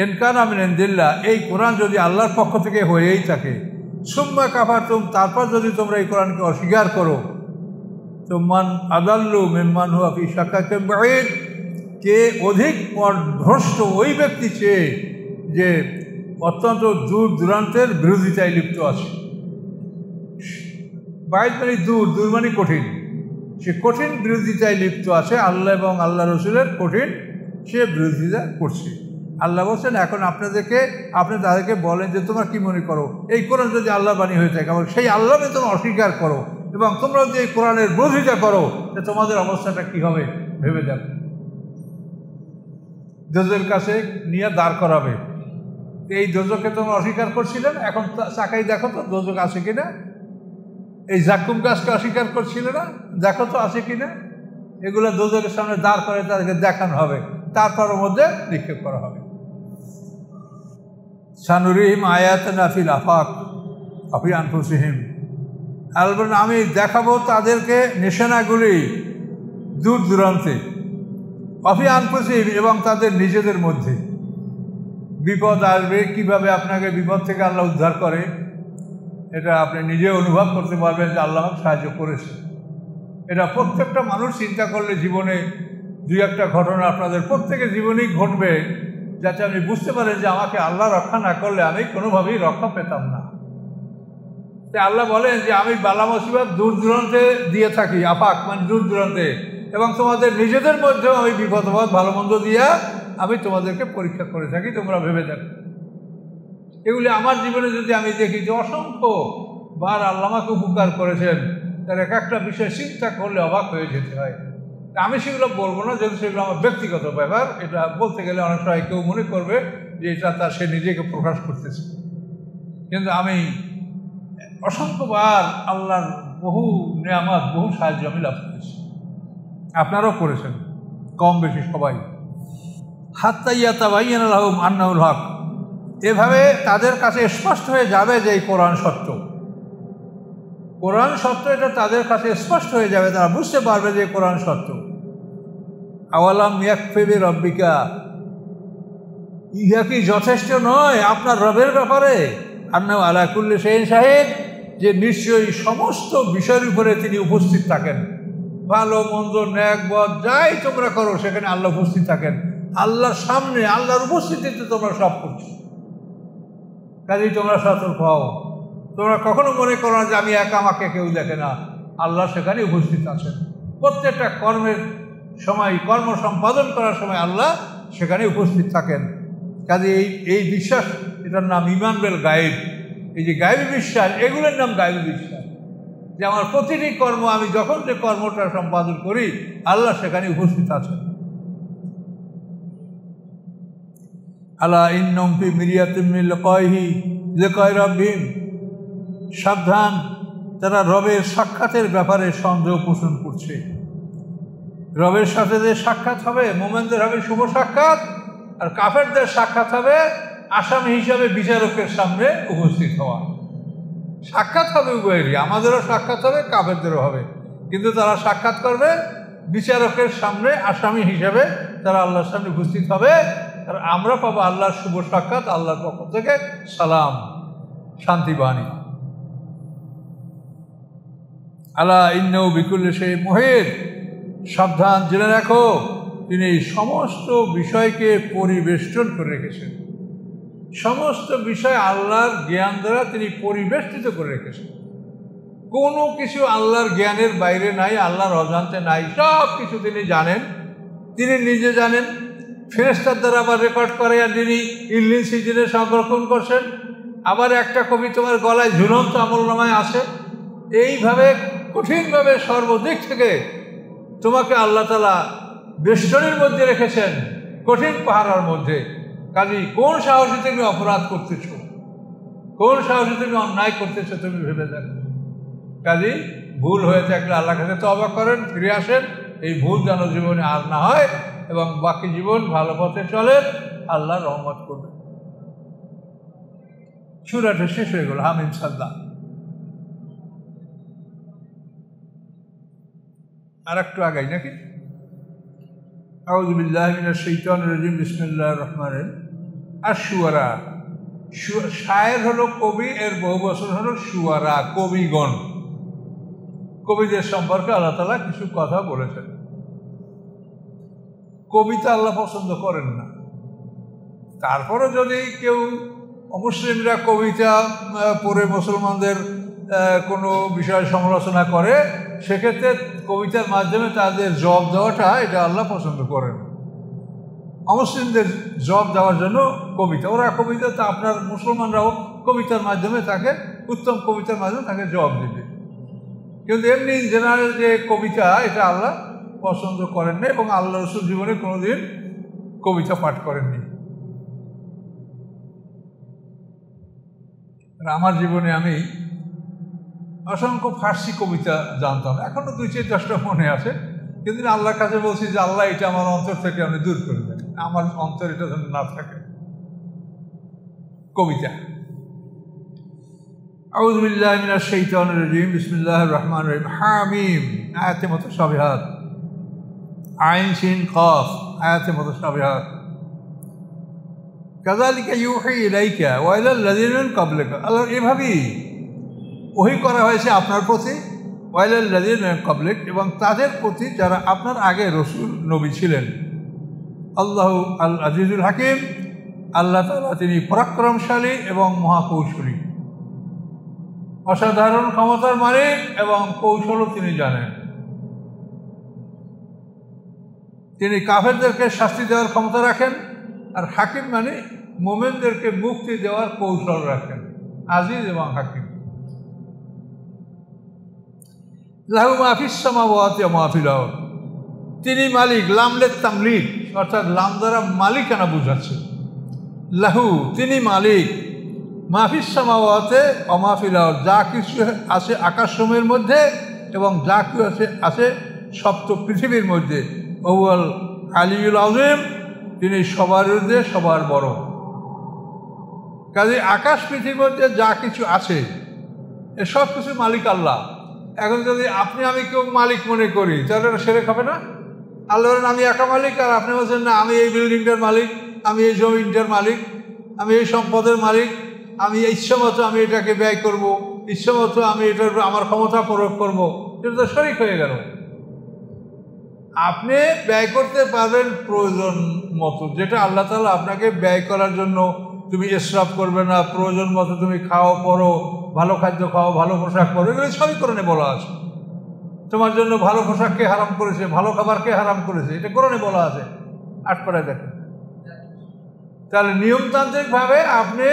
ইন কানা মিন ইনদিল্লাহ এই কোরআন যদি আল্লাহর পক্ষ থেকে হয়েই থাকে, সুম্মা কাফারতুম তারপর যদি তোমরা এই কোরআনকে অস্বীকার করো, তো মান আদাল্লু মিম্মান হুয়া ফি শাক্কাকিন বাঈদ, কে অধিক পথভ্রষ্ট ওই ব্যক্তি চেয়ে যে অত্যন্ত দূর দূরান্তের বিরোধিতায় লিপ্ত আছে। বাঈদ মানে দূর, দূর মানে কঠিন। সে কঠিন বিরোধিতায় লিপ্ত আছে, আল্লাহ এবং আল্লাহ রসুলের কঠিন সে বিরোধিতা করছে। আল্লাহ বলছেন এখন আপনি তাদেরকে বলেন যে তোমরা কি মনে করো, এই কোরআন যদি আল্লাহর বাণী হয়ে থাকে এবং সেই আল্লাহকে তোমরা অস্বীকার করো এবং তোমরা যদি এই কোরআনের বিরোধিতা করো, তো তোমাদের অবস্থাটা কি হবে ভেবে দেখো। দোজখের কাছে নিয়ে দাঁড় করাবে। এই দোজখকে তোমরা অস্বীকার করছিলেন, এখন চাকাই দেখো তো দোজখ আছে কিনা। এই জাক্কুম গাছকে অস্বীকার করছিলে না, দেখো তো আছে কিনা। এগুলো দোজখের সামনে দাঁড় করে তাদেরকে দেখানো হবে, তারপর ওর মধ্যে নিক্ষেপ করা হবে। সানুরিহিম আয়াতিনা ফিল আফাক ফি আনফুসিহিম। আল্লাহ আমি দেখাবো তাদেরকে নিশানাগুলি দূর দূরান্তে, ফি আনফুসিহিম এবং তাদের নিজেদের মধ্যে। বিপদ আসবে, কিভাবে আপনাকে বিপদ থেকে আল্লাহ উদ্ধার করে এটা আপনি নিজে অনুভব করতে পারবেন যে আল্লাহ সাহায্য করেছে। এটা প্রত্যেকটা মানুষ চিন্তা করলে জীবনে দুই একটা ঘটনা আপনাদের প্রত্যেকের জীবনেই ঘটবে, যাতে আপনি বুঝতে পারেন যে আমাকে আল্লাহ রক্ষা না করলে আমি কোনোভাবেই রক্ষা পেতাম না। তাই আল্লাহ বলেন যে আমি বালা মুসিবত দূর দূরান্তে দিয়ে থাকি, আফাক মানে দূর দূরান্তে, এবং তোমাদের নিজেদের মধ্যেও আমি বিপদ ভালো মন্দ দিয়া আমি তোমাদেরকে পরীক্ষা করে থাকি। তোমরা ভেবে দেখো, এগুলি আমার জীবনে যদি আমি দেখি যে অসংখ্য বার আল্লাহ আমাকে উপকার করেছেন, তার এক একটা বিষয় চিন্তা করলে অবাক হয়ে যেতে হয়। আমি সেগুলো বলবো না, যেহেতু সেগুলো আমার ব্যক্তিগত ব্যাপার। এটা বলতে গেলে অনেক সময় কেউ মনে করবে যে এটা সে নিজেকে প্রকাশ করতেছে, কিন্তু আমি অসংখ্যবার আল্লাহর বহু নেয়ামত, বহু সাহায্য আমি লাভ করেছি, আপনারাও করেছেন কম বেশি সবাই। হাত্তা ইয়াতাবায়্যানা লাহুম আন্নাহুল হক, এভাবে তাদের কাছে স্পষ্ট হয়ে যাবে যে এই কোরআন সত্য। কোরআন সত্য এটা তাদের কাছে স্পষ্ট হয়ে যাবে, তারা বুঝতে পারবে যে কোরআন সত্য। আওয়ালাম ইয়াকফি বিরাব্বিকা ইহা কি যথেষ্ট নয় আপনার রবের ব্যাপারে? আন্নাহু আলা কুল্লি শাইইন শাহিদ, যে নিশ্চয়ই সমস্ত বিষয়ের উপরে তিনি উপস্থিত থাকেন। ভালো মন্দ ন্যাক বদ যাই তোমরা করো সেখানে আল্লাহ উপস্থিত থাকেন। আল্লাহর সামনে আল্লাহর উপস্থিতিতে তোমরা সব করছো, কাজেই তোমরা সতর্ক হও। তোমরা কখনো মনে করো না যে আমি একা, আমাকে কেউ দেখে না। আল্লাহ সেখানে উপস্থিত আছেন। প্রত্যেকটা কর্মের সময়, কর্ম সম্পাদন করার সময় আল্লাহ সেখানে উপস্থিত থাকেন। কাজে এই বিশ্বাস, এটার নাম ঈমান বিল গায়ব। এই যে গায়বী বিশ্বাস, এগুলোর নাম গায়বী বিশ্বাস, যে আমার প্রতিটি কর্ম, আমি যখন যে কর্মটা সম্পাদন করি আল্লাহ সেখানে উপস্থিত আছেন। আলা ইন্নাহুম ফি মিরিয়াতিন মিন লিকাই রাব্বিহিম, সাবধান, তারা রবের সাক্ষাতের ব্যাপারে সন্দেহ পোষণ করছে। রবের সাথে যে সাক্ষাৎ হবে, মোমেনদের হবে শুভ সাক্ষাৎ, আর কাফেরদের সাক্ষাৎ হবে আসামি হিসাবে বিচারকের সামনে উপস্থিত হওয়া। সাক্ষাৎ হবে উভয়েরই, আমাদেরও সাক্ষাৎ হবে, কাফেরদেরও হবে, কিন্তু তারা সাক্ষাৎ করবে বিচারকের সামনে আসামি হিসাবে, তারা আল্লাহর সামনে উপস্থিত হবে। আর আমরা পাবো আল্লাহর শুভ সাক্ষাৎ, আল্লাহর পক্ষ থেকে সালাম, শান্তিবাণী। আলা ইন্নাহু বিকুল্লি শাইইন মুহিত, সাবধান, জেনে রাখো তিনি সমস্ত বিষয়কে পরিবেষ্টন করে রেখেছেন। সমস্ত বিষয় আল্লাহর জ্ঞান দ্বারা তিনি পরিবেষ্টিত করে রেখেছেন। কোনো কিছু আল্লাহর জ্ঞানের বাইরে নাই, আল্লাহর অজান্তে নাই। সব কিছু তিনি জানেন, তিনি নিজে জানেন। ফেরেশতার দ্বারা আবার রেকর্ড করে, আর যিনি ইল্লিন সিজিনে সংরক্ষণ করছেন। আবার একটা কবি তোমার গলায় ঝুলন্ত আমলনামায় আসে। এইভাবে কঠিনভাবে সর্বদিক থেকে তোমাকে আল্লাহ তাআলা বেষ্টনীর মধ্যে রেখেছেন, কঠিন পাহারার মধ্যে। কাজেই কোন সাহসে তুমি অপরাধ করতেছ, কোন সাহসে তুমি অন্যায় করতেছ, তুমি ভেবে দেখো। কাজেই ভুল হয়ে থাকলে আল্লাহর কাছে তওবা করেন, ফিরে আসেন। এই ভুল যেন জীবনে আর না হয়, এবং বাকি জীবন ভালো পথে চলেন, আল্লাহ রহমত করবেন। সূরাটা শেষ হয়ে গেল। হামিম সাদ্দা। আর একটু আগাই নাকি? আউযু বিল্লাহি মিনাশ শাইতানির রাজিম, বিসমিল্লাহির রহমানির রহিম। আশ-শুআরা, শায়ের হলো কবি, এর বহু বছর হলো শুআরা, কবিগণ। কবিদের সম্পর্কে আল্লাহ তাআলা কিছু কথা বলেছেন। কবিতা আল্লাহ পছন্দ করেন না। তারপরে যদি কেউ অমুসলিমরা কবিতা পড়ে মুসলমানদের কোনো বিষয় সমালোচনা করে, সেক্ষেত্রে কবিতার মাধ্যমে তাদের জবাব দেওয়াটা, এটা আল্লাহ পছন্দ করেন। অমুসলিমদের জবাব দেওয়ার জন্য কবিতা, ওরা কবিতা, তা আপনার মুসলমানরাও কবিতার মাধ্যমে তাকে, উত্তম কবিতার মাধ্যমে তাকে জবাব দেবে। কিন্তু এমনি জেনারেল যে কবিতা, এটা আল্লাহ পছন্দ করেন না, এবং আল্লাহ রাসূল জীবনে কোনোদিন কবিতা পাঠ করেননি। আমার জীবনে আমি অসংখ্য ফার্সি কবিতা জানতাম, এখনো 2-4-10টা মনে আছে, কিন্তু আল্লাহর কাছে বলছি যে আল্লাহ, এটা আমার অন্তর থেকে আপনি দূর করে দেন, আমার অন্তর এটা যেন না থাকে। কবিতা। আউযু বিল্লাহি মিনাশ শাইতানির রাজিম, বিসমিল্লাহির রহমানির রহিম। হামিম, আয়াতে মুতাশাবিহাত। আইন সিন কফ, আয়াতে মুতাশাবিহাত। কাযালিকা ইউহি ইলাইকা ওয়া ইলাল্লাযিনা মিন ক্বাবলিকা, আল্লাহ এভাবেই ওহী করা হয়েছে আপনার প্রতি, ওয়া ইলাল্লাযিনা মিন ক্বাবলিক, এবং তাদের প্রতি যারা আপনার আগে রসুল নবী ছিলেন। আল্লাহু আল আজিজুল হাকিম, আল্লাহ তাআলা তিনি পরাক্রমশালী এবং মহাকৌশলী, অসাধারণ ক্ষমতার মালিক, এবং কৌশলও তিনি জানেন। তিনি কাফেরদেরকে শাস্তি দেওয়ার ক্ষমতা রাখেন, আর হাকিম মানে মোমেনদেরকে মুক্তি দেওয়ার কৌশল রাখেন। আজিজ এবং হাকিম। লাহু মা ফিস সামাওয়াতি ওয়া মা ফিল আরদ, তিনি মালিক। লামলের তামলিক, অর্থাৎ লাম দ্বারা মালিকানা বোঝাচ্ছে। লাহু, তিনি মালিক। মা ফিস সামাওয়াতি ওয়া মা ফিল আরদ, যা কিছু আছে আকাশসমূহের মধ্যে এবং যা কিছু আছে সপ্ত পৃথিবীর মধ্যে। ওয়াল আলিয়ুল আযীম, তিনি সবার ঊর্ধ্বে, সবার বড়। কাজে আকাশ পৃথিবীর মধ্যে যা কিছু আছে এ সব কিছু মালিক আল্লাহ। এখন যদি আপনি আমি কেউ মালিক মনে করি, তাহলে এটা শিরক হবে না? আল্লাহ বলেন আমি একা মালিক, আর আপনি বলছেন না আমি এই বিল্ডিংটার মালিক, আমি এই জমিটার মালিক, আমি এই সম্পদের মালিক, আমি ইচ্ছা মতো আমি এটাকে ব্যয় করব, ইচ্ছা মতো আমি এটার আমার ক্ষমতা প্রয়োগ করব, এটা তো শরিক হয়ে গেল। আপনি ব্যয় করতে পারবেন প্রয়োজন মতো, যেটা আল্লাহ তাআলা আপনাকে ব্যয় করার জন্য, তুমি ইসরাফ করবে না, প্রয়োজন মতো তুমি খাও, পরো, ভালো খাদ্য খাও, ভালো পোশাক পরো, এগুলো সবই কোরআনে বলা আছে। তোমার জন্য ভালো পোশাক কে হারাম করেছে, ভালো খাবার কে হারাম করেছে, এটা কোরআনে বলা আছে। 8 পারায় দেখেন। তাহলে নিয়মতান্ত্রিকভাবে আপনি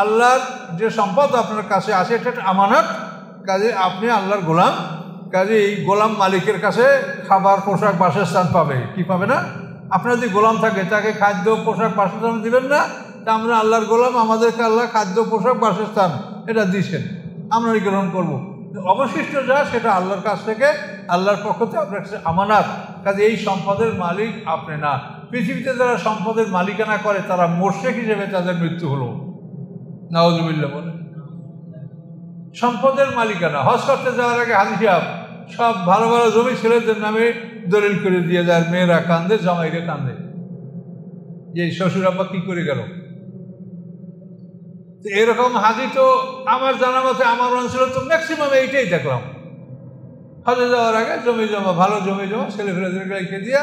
আল্লাহর যে সম্পদ আপনার কাছে আছে এটা একটা আমানত, কাজে আপনি আল্লাহর গোলাম, কাজে এই গোলাম মালিকের কাছে খাবার, পোশাক, বাসস্থান পাবে। কি পাবে না? আপনার যদি গোলাম থাকে তাকে খাদ্য, পোশাক, বাসস্থান দিবেন না? তা আমরা আল্লাহর গোলাম, আমাদেরকে আল্লাহ খাদ্য, পোশাক, বাসস্থান এটা দিচ্ছেন, আমরা গ্রহণ করব। অবশিষ্ট যা সেটা আল্লাহর কাছ থেকে, আল্লাহর পক্ষ থেকে আপনার কাছে আমানত। কাজে এই সম্পদের মালিক আপনি না। পৃথিবীতে যারা সম্পদের মালিকানা করে তারা মুশরিক হিসেবে তাদের মৃত্যু হলো, নাউযুবিল্লাহ বলে। সম্পদের মালিকানা, হজ করতে যাওয়ার আগে হাজি সাহেব সব ভালো ভালো জমি ছেলেদের নামে দলিল করে দিয়ে যায়, মেয়েরা কান্দে, জামাইরে কান্দে, যে শ্বশুর আব্বা কি করে গেল। এরকম হাজি তো আমার জানা মতে আমার অঞ্চলে তো ম্যাক্সিমাম এইটাই দেখলাম। হজে যাওয়ার আগে জমি জমা, ভালো জমি জমা ছেলে ফেলেদেরকে রেখে দিয়ে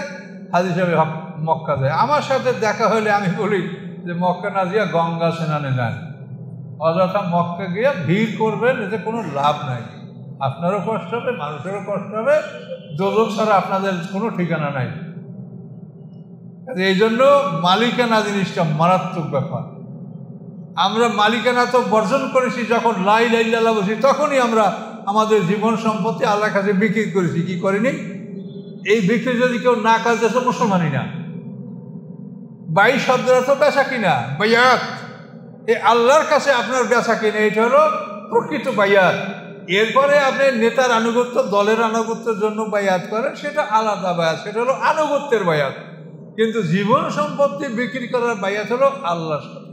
হাজি সাহেব মক্কা যায়। আমার সাথে দেখা হলে আমি বলি যে মক্কা না গিয়া গঙ্গা স্নানে যান, অযথা মক্কা গিয়ে ভিড় করবেন, এতে কোনো লাভ নাই। আপনারও কষ্ট হবে, মানুষেরও কষ্ট হবে, দোজখ ছাড়া আপনাদের কোনো ঠিকানা নাই। এই জন্য মালিকানা জিনিসটা মারাত্মক ব্যাপার। আমরা মালিকানা তো বর্জন করেছি যখন লা ইলাহা ইল্লাল্লাহ বলছি, তখনই আমরা আমাদের জীবন সম্পত্তি আল্লাহর কাছে বিক্রি করেছি। কি করিনি? এই বিক্রি যদি কেউ না কাজে তো মুসলমানই না। বাই শব্দটা তো বেচা কিনা, বাইয়াত। এই আল্লাহর কাছে আপনার বেচা কিনা, এটা হলো প্রকৃত বাইয়াত। এরপরে আপনি নেতার আনুগত্য, দলের আনুগত্যের জন্য বায়াত করেন, সেটা আলাদা বায়াত, সেটা হলো আনুগত্যের বায়াত। কিন্তু জীবন সম্পত্তি বিক্রি করার বায়াত হলো আল্লাহর সাথে।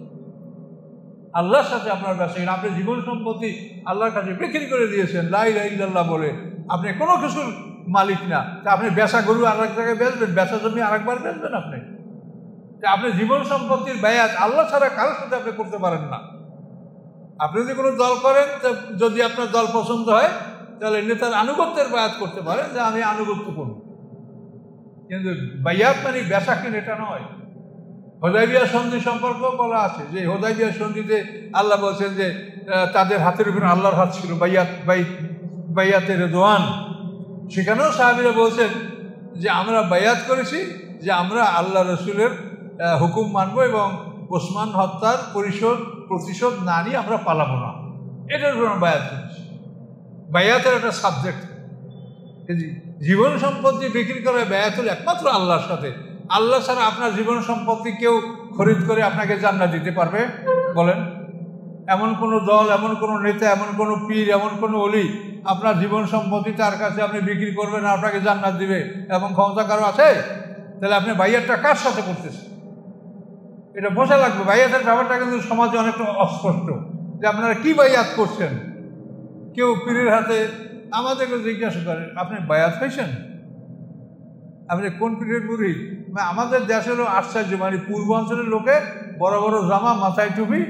আল্লাহর সাথে আপনার বেচা কিনা, আপনি জীবন সম্পত্তি আল্লাহর কাছে বিক্রি করে দিয়েছেন লা ইলাহা ইল্লাল্লাহ বলে, আপনি কোনো কিছুর মালিক না। তা আপনি বেচা গরু আরেক জায়গায় বেচবেন, বেচা জমি আরেকবার বেচবেন আপনি? আপনি জীবন সম্পত্তির বায়াত আল্লাহ ছাড়া কারোর সাথে আপনি করতে পারেন না। আপনি যদি কোনো দল করেন, যদি আপনার দল পছন্দ হয় তাহলে নেতার আনুগত্যের বায়াত করতে পারেন, যে আমি আনুগত্য করব। কিন্তু বায়াত মানে বেচা কিন, এটা নয়। হুদায়বিয়া সন্ধি সম্পর্ক বলা আছে যে হুদায়বিয়া সন্ধিতে আল্লাহ বলছেন যে তাদের হাতের উপরে আল্লাহর হাত ছিল, বাইয়াতের রিদওয়ান। সেখানেও সাহাবীরা বলছেন যে আমরা বায়াত করেছি যে আমরা আল্লাহ রসুলের হুকুম মানবো এবং ওসমান হত্যার প্রতিশোধ না নিয়ে আমরা পালাবো না। এটার উপর আমরা বায়াত করেছি। বায়াতের একটা সাবজেক্ট। জীবন সম্পত্তি বিক্রি করার বায়াত হল একমাত্র আল্লাহর সাথে। আল্লাহ ছাড়া আপনার জীবন সম্পত্তি কেউ খরিদ করে আপনাকে জান্নাত দিতে পারবে? বলেন। এমন কোনো দল, এমন কোনো নেতা, এমন কোনো পীর, এমন কোনো ওলি আপনার জীবন সম্পত্তি তার কাছে আপনি বিক্রি করবেন, আপনাকে জান্নাত দিবে এমন ক্ষমতা কারো আছে? তাহলে আপনি বাইয়াতটা কার সাথে করতেছেন এটা বোঝা লাগবে। বাইয়াতের ব্যাপারটা কিন্তু সমাজে অনেকটা অস্পষ্ট, যে আপনারা কি বাইয়াত করছেন। কেউ পীরের হাতে আমাদেরকে জিজ্ঞাসা করেন, আপনি বায়াত হয়েছেন? আপনি কোন পীরের মুরিদ? আমাদের দেশেরও আশ্চর্য, মানে পূর্বাঞ্চলের লোকে বড় বড় জামা, মাথায় টুপি,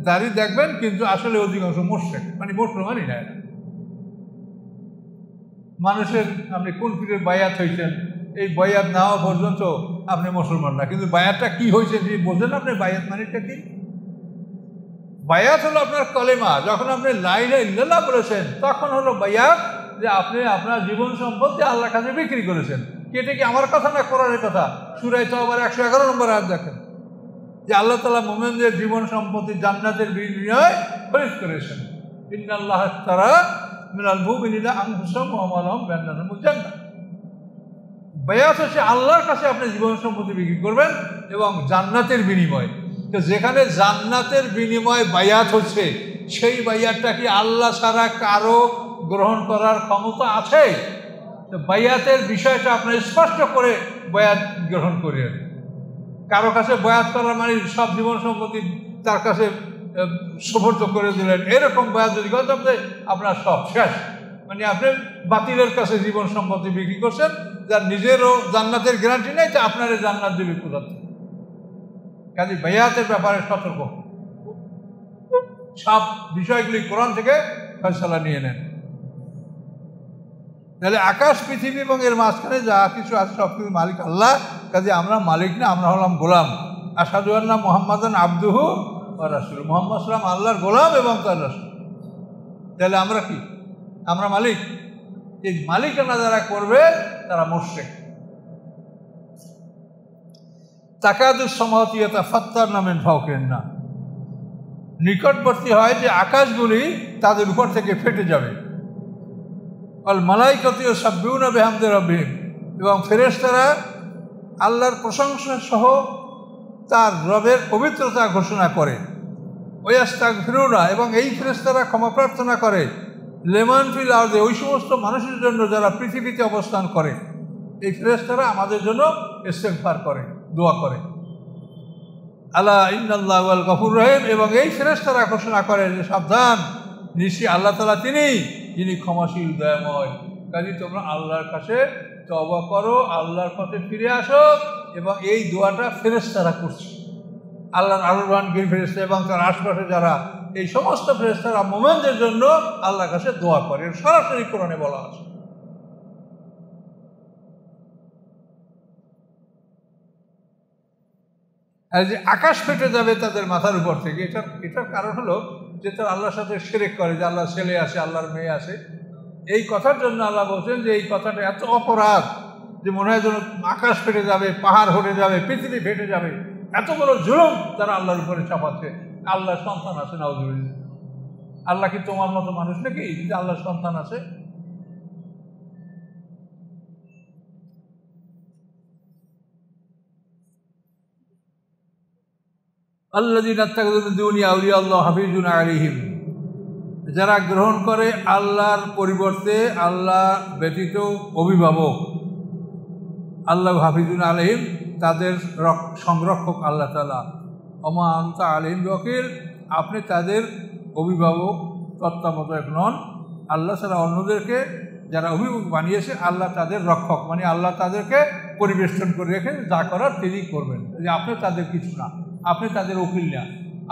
দাড়ি দেখবেন, কিন্তু আসলে অধিকাংশ মুশরিক, মানে মুসলমানই না। মানুষের আপনি কোন পীরের বায়াত হয়েছেন, এই বায়াত না হওয়া পর্যন্ত আপনি মুসলমান না। কিন্তু বায়াতটা কি হয়েছে যে বোঝেন আপনি বায়াত মানেটা কি? বায়াত হলো আপনার কলেমা। যখন আপনি লা ইলাহা ইল্লাল্লাহ বলেছেন তখন হলো বায়াত, যে আপনি আপনার জীবন সম্পত্তি আল্লাহর কাছে বিক্রি করেছেন। এটা কি আমার কথা না কোরআনের কথা? সূরা তাওবার 111 নম্বর আয়াত দেখেন, যে আল্লাহ তাআলা মুমিনদের জীবন সম্পত্তি জান্নাতের বিনিময়ে খরিদ করেছেন। ইন্নাল্লাহ ইশতারা মিনাল মুমিনিনা আনফুসাহুম ওয়া আমওয়ালাহুম বিআন্না লাহুমুল জান্নাহ। বায়াত হচ্ছে আল্লাহর কাছে আপনি জীবন সম্পত্তি বিক্রি করবেন এবং জান্নাতের বিনিময়ে। তো যেখানে জান্নাতের বিনিময়ে বায়াত হচ্ছে, সেই বায়াতটা কি আল্লাহ ছাড়া কারো গ্রহণ করার ক্ষমতা আছে? তো বায়াতের বিষয়টা আপনার স্পষ্ট করে বায়াত গ্রহণ করেন। কারো কাছে বায়াত করার মানে সব জীবন সম্পত্তি তার কাছে সুপর্দ করে দিলেন, এরকম বায়াত যদি করেন তাহলে আপনার সব শেষ। মানে আপনি বাতিলের কাছে জীবন সম্পত্তি বিক্রি করছেন, যার নিজেরও জান্নাতের গ্যারান্টি নেই, তো আপনার জান্নাত দেবে কোথা থেকে? কাজে বেয়াতের ব্যাপারে সতর্ক, সব বিষয়গুলি কোরআন থেকে ফয়সালা নিয়ে নেন। তাহলে আকাশ পৃথিবী এবং এর মাঝখানে যা কিছু আছে সব কিছু মালিক আল্লাহ। কাজে আমরা মালিক না, আমরা হলাম গোলাম। আশহাদু আন্না মুহাম্মাদান আবদুহু ওয়া রাসূলুহু, মুহাম্মদ সাল্লাল্লাহু আলাইহি ওয়াসাল্লাম আল্লাহর গোলাম এবং তার রাসূল। তাহলে আমরা কি? আমরা মালিক। এই মালিকানা যারা করবে তারা মুশরিক। তাকাদুস সামাওয়াতু ইয়াতাফাত্তারনা মিন ফাওকিহিন্না, নিকটবর্তী হয় যে আকাশগুলি তাদের উপর থেকে ফেটে যাবে। আল মালাইকাতু ইউসাব্বিহুনা বিহামদি রাব্বিহিম, এবং ফেরেশতারা আল্লাহর প্রশংসা সহ তার রবের পবিত্রতা ঘোষণা করে। ওয়াস্তাগফিরুনা, এবং এই ফেরেশতারা ক্ষমা প্রার্থনা করে লিমান ফিল আরদি, ওই সমস্ত মানুষের জন্য যারা পৃথিবীতে অবস্থান করে। এই ফেরেশতারা আমাদের জন্য ইস্তেগফার করে, দোয়া করে। আলা ইন্নাল্লাহু ওয়াল গফুরুর রহিম, এবং এই ফেরেশতারা ঘোষণা করে যে সাবধান, নিশ্চয়ই আল্লাহ তাআলা যিনি ক্ষমাশীল দয়াময়। কাজে তোমরা আল্লাহর কাছে তওবা করো, আল্লাহর পথে ফিরে আসো। এবং এই দোয়াটা ফেরেশতারা করছে, আল্লাহর আরবানগির ফেরেশতা এবং তার আশপাশে যারা, এই সমস্ত ফেরেশতারা মুমিনদের জন্য আল্লাহর কাছে দোয়া করে। সরাসরি কোরআনে বলা আছে। আর যে আকাশ ফেটে যাবে তাদের মাথার উপর থেকে, এটার কারণ হলো যে তারা আল্লাহর সাথে শিরক করে, যে আল্লাহর ছেলে আসে, আল্লাহর মেয়ে আসে। এই কথার জন্য আল্লাহ বলছেন যে এই কথাটা এত অপরাধ যে মনে হয় যেন আকাশ ফেটে যাবে, পাহাড় ফেটে যাবে, পৃথিবী ফেটে যাবে। এত বড় জুলুম তারা আল্লাহর উপরে চাপাচ্ছে। আল্লাহর সন্তান আছে, নাউজুবিল্লাহ। আল্লাহ কি তোমার মতো মানুষ নাকি যে আল্লাহর সন্তান আছে? আল্লাযীনা ইত্তাখাযু মিন দুনিহি আউলিয়া আল্লাহু হাফিজুন আলাইহিম, যারা গ্রহণ করে আল্লাহর পরিবর্তে আল্লাহ ব্যতীত অভিভাবক। আল্লাহ হাফিজুন আলাইহিম, তাদের সংরক্ষক আল্লাহ তাআলা। ওমা আনতা আলাইহিম বিওয়াকিল, আপনি তাদের অভিভাবক তত্ত্বাবধায়ক নন। আল্লাহ ছাড়া অন্যদেরকে যারা অভিভাবক বানিয়েছে, আল্লাহ তাদের রক্ষক, মানে আল্লাহ তাদেরকে পরিবেষ্টন করে রেখে যা করার তিনি করবেন। যে আপনি তাদের কিছু না, আপনি তাদের উকিল না,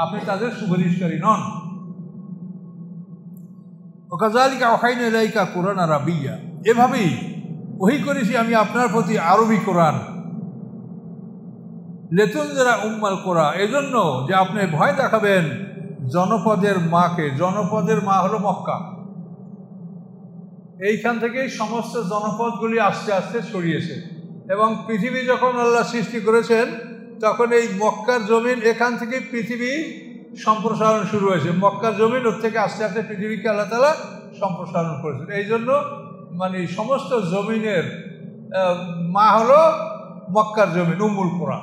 আপনি তাদের সুপারিশকারী নন। ওয়াকাযালিকা আওহাইনা ইলাইকা কুরআনান আরাবিয়্যা, এভাবেই ওহী করেছি আমি আপনার প্রতি আরবি কোরআন। লিতুনযিরা উম্মাল কুরা, এজন্য যে আপনি ভয় দেখাবেন জনপদের মাকে। জনপদের মা হলো মক্কা। এইখান থেকেই সমস্ত জনপদগুলি আস্তে আস্তে ছড়িয়েছে। এবং পৃথিবী যখন আল্লাহ সৃষ্টি করেছেন তখন এই মক্কার জমিন, এখান থেকে পৃথিবী সম্প্রসারণ শুরু হয়েছে। মক্কার জমিন, ওর থেকে আস্তে আস্তে পৃথিবীকে আল্লাহ তাআলা সম্প্রসারণ করেছেন। এই জন্য মানে সমস্ত জমিনের মা হলো মক্কার জমিন, উম্মুল কুরা,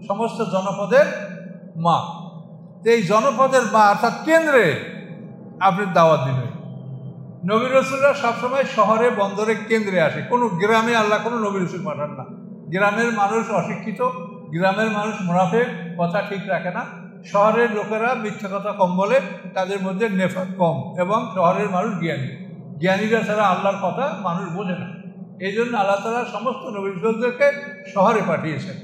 সমস্ত জনপদের মা। এই জনপদের মা অর্থাৎ কেন্দ্রে আপনি দাওয়াত দিবেন। নবী রাসূলরা সবসময় শহরে বন্দরে কেন্দ্রে আসে, কোনো গ্রামে আল্লাহ কোনো নবী রাসূল পাঠান না। গ্রামের মানুষ অশিক্ষিত, গ্রামের মানুষ মুনাফিক, কথা ঠিক রাখে না। শহরের লোকেরা মিথ্যা কথা কম বলে, তাদের মধ্যে নেফাক কম, এবং শহরের মানুষ জ্ঞানী। জ্ঞানীরা ছাড়া আল্লাহর কথা মানুষ বোঝে না। এই জন্য আল্লাহ তাআলা সমস্ত নবী রাসূলদেরকে শহরে পাঠিয়েছেন।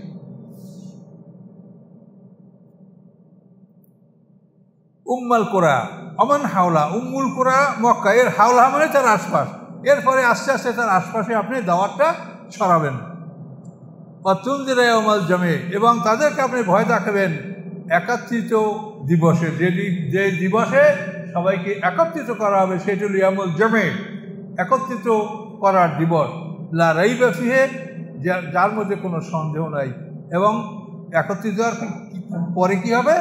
উম্মাল কুরা অমান হাওলা, উম্মুল কুরা মক্কা, এর হাওলা মানে তার আশপাশ। এরপরে আস্তে আস্তে তার আশপাশে আপনি দাওয়াতটা ছড়াবেন। তুনযিরা ইয়াওমাল জামে, এবং তাদেরকে আপনি ভয় দেখাবেন একত্রিত দিবসে। যে দিবসে সবাইকে একত্রিত করা হবে সেটি হল ইয়াউমুল জামে, একত্রিত করার দিবস। লা রাইবা ফিহি, যার মধ্যে কোনো সন্দেহ নাই। এবং একত্রিত হওয়ার পরে কী হবে?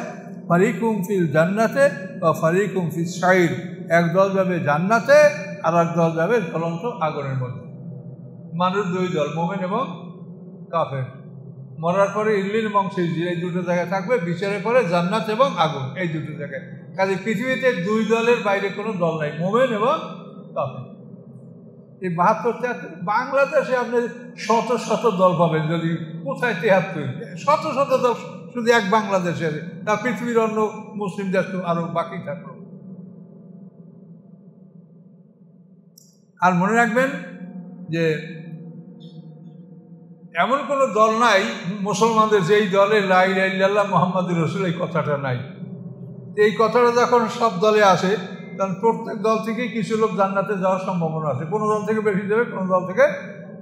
ফারিকুম ফিল জান্নাতে বা ফারিকুম ফিস সাইর, একদল যাবে জান্নাতে আর একদল যাবে জ্বলন্ত আগুনের মধ্যে। মানুষ দুই দল, মুমিন এবং কাফের। মরার পরে ইল্লিন এবং সিজজিল, এই দুটো জায়গায় থাকবে। বিচারের পরে জান্নাত এবং আগুন, এই দুটো জায়গায়। কাজে পৃথিবীতে দুই দলের বাইরে কোনো দল নাই, মুমিন এবং কাফের। এই ৭২ বাংলাদেশে আপনি শত শত দল পাবেন, যদি কোথায় ৭৩ শত শত দল শুধু এক বাংলাদেশে, তার পৃথিবীর অন্য মুসলিম দেশ তো আরো বাকি থাকলো। আর মনে রাখবেন যে এমন কোনো দল নাই মুসলমানদের যেই দলে লা ইলাহা ইল্লাল্লাহ মুহাম্মাদুর রাসূল এই কথাটা নাই। এই কথাটা যখন সব দলে আসে তখন প্রত্যেক দল থেকেই কিছু লোক জান্নাতে যাওয়ার সম্ভাবনা আছে। কোনো দল থেকে বেশি যাবে, কোনো দল থেকে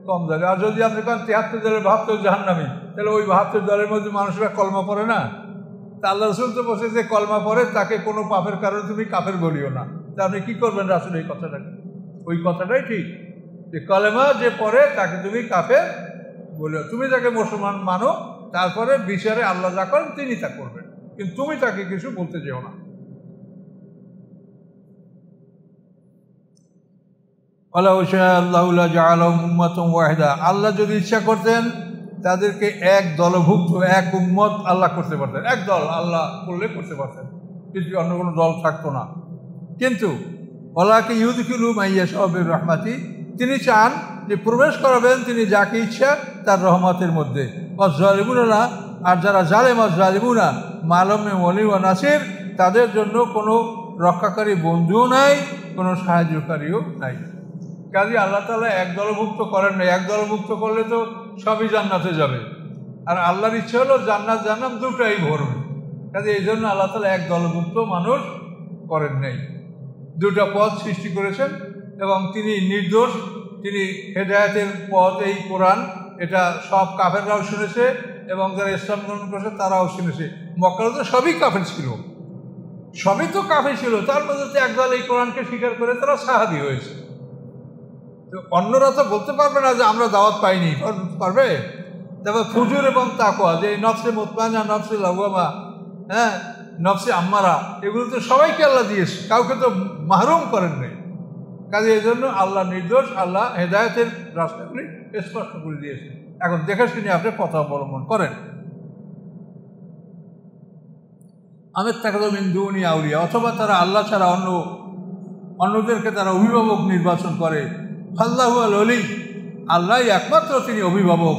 কম যাবে। আর যদি আপনি কারণ ৭৩ দলের ৭২ জাহান্নামী, তাহলে ওই ৭২ দলের মধ্যে মানুষরা কলমা পড়ে না। তা আল্লাহ রাসূল তো বলছে যে কলমা পড়ে তাকে কোনো পাপের কারণে তুমি কাফের বলিও না। তা আপনি কী করবেন রাসূল এই কথাটাকে? ওই কথাটাই ঠিক যে কলেমা যে পড়ে তাকে তুমি কাফের বলিও। তুমি তাকে মুসলমান মানো, তারপরে বিচারে আল্লাহ যা করেন তিনি তা করবেন, কিন্তু তুমি তাকে কিছু বলতে যেও না। আল্লাহ যদি ইচ্ছা করতেন তাদেরকে এক দলভুক্ত, এক উম্মত আল্লাহ করতে পারতেন, এক দল আল্লাহ করলে করতে পারতেন, পৃথিবীর অন্য কোনো দল থাকতো না। কিন্তু ওয়ালাকিন ইউদখিলু মান ইয়াশাউ বিরহমাতি, তিনি চান যে প্রবেশ করাবেন তিনি যাকে ইচ্ছা তার রহমতের মধ্যে। ওয়াজ-জালিমুনা, আর যারা জালেম, ওয়াজ-জালিমুনা মা লাহুম মিন ওয়ালি ওয়া নাসির, তাদের জন্য কোনো রক্ষাকারী বন্ধুও নাই, কোনো সাহায্যকারীও নাই। কাজে আল্লাহ তাআলা এক দলভুক্ত করেন না। এক দলভুক্ত করলে তো সবই জান্নাতে যাবে, আর আল্লাহর ইচ্ছে হলো জান্নাত জাহান্নাম দুটাই ভরবে। কাজে এই জন্য আল্লাহ তাআলা এক দলভুক্ত মানুষ করেন নাই, দুটা পথ সৃষ্টি করেছেন এবং তিনি নির্দোষ। তিনি হেদায়েতের পথ, এই কোরআন, এটা সব কাফেররাও শুনেছে এবং যারা ইসলাম গ্রহণ করেছে তারাও শুনেছে। মক্কায় তো সবই কাফের ছিল, সবই তো কাফের ছিল, তার মধ্যে তো একদল এই কোরআনকে স্বীকার করে তারা সাহাবী হয়েছে। তো অন্যরা তো বলতে পারবে না যে আমরা দাওয়াত পাইনি, পারবে? তারপর ফুজুর এবং তাকওয়া, যে নফসে মুতমাইন্না, নফসে লাওয়ামা, হ্যাঁ, নফসে আম্মারা, এগুলো তো সবাইকে আল্লাহ দিয়েছে, কাউকে তো মাহরুম করেন নাই। কাজে এই জন্য আল্লাহ নির্দোষ, আল্লাহ হেদায়েতের রাস্তাগুলি স্পষ্ট করে দিয়েছে। এখন দেখে শুনে আপনি পথ অবলম্বন করেন। আমিত্তাখাযু মিন দুনি আউলিয়া, অথবা তারা আল্লাহ ছাড়া অন্যদেরকে তারা অভিভাবক নির্বাচন করে। আল্লাহু আল ওলি, আল্লাহ একমাত্র তিনি অভিভাবক।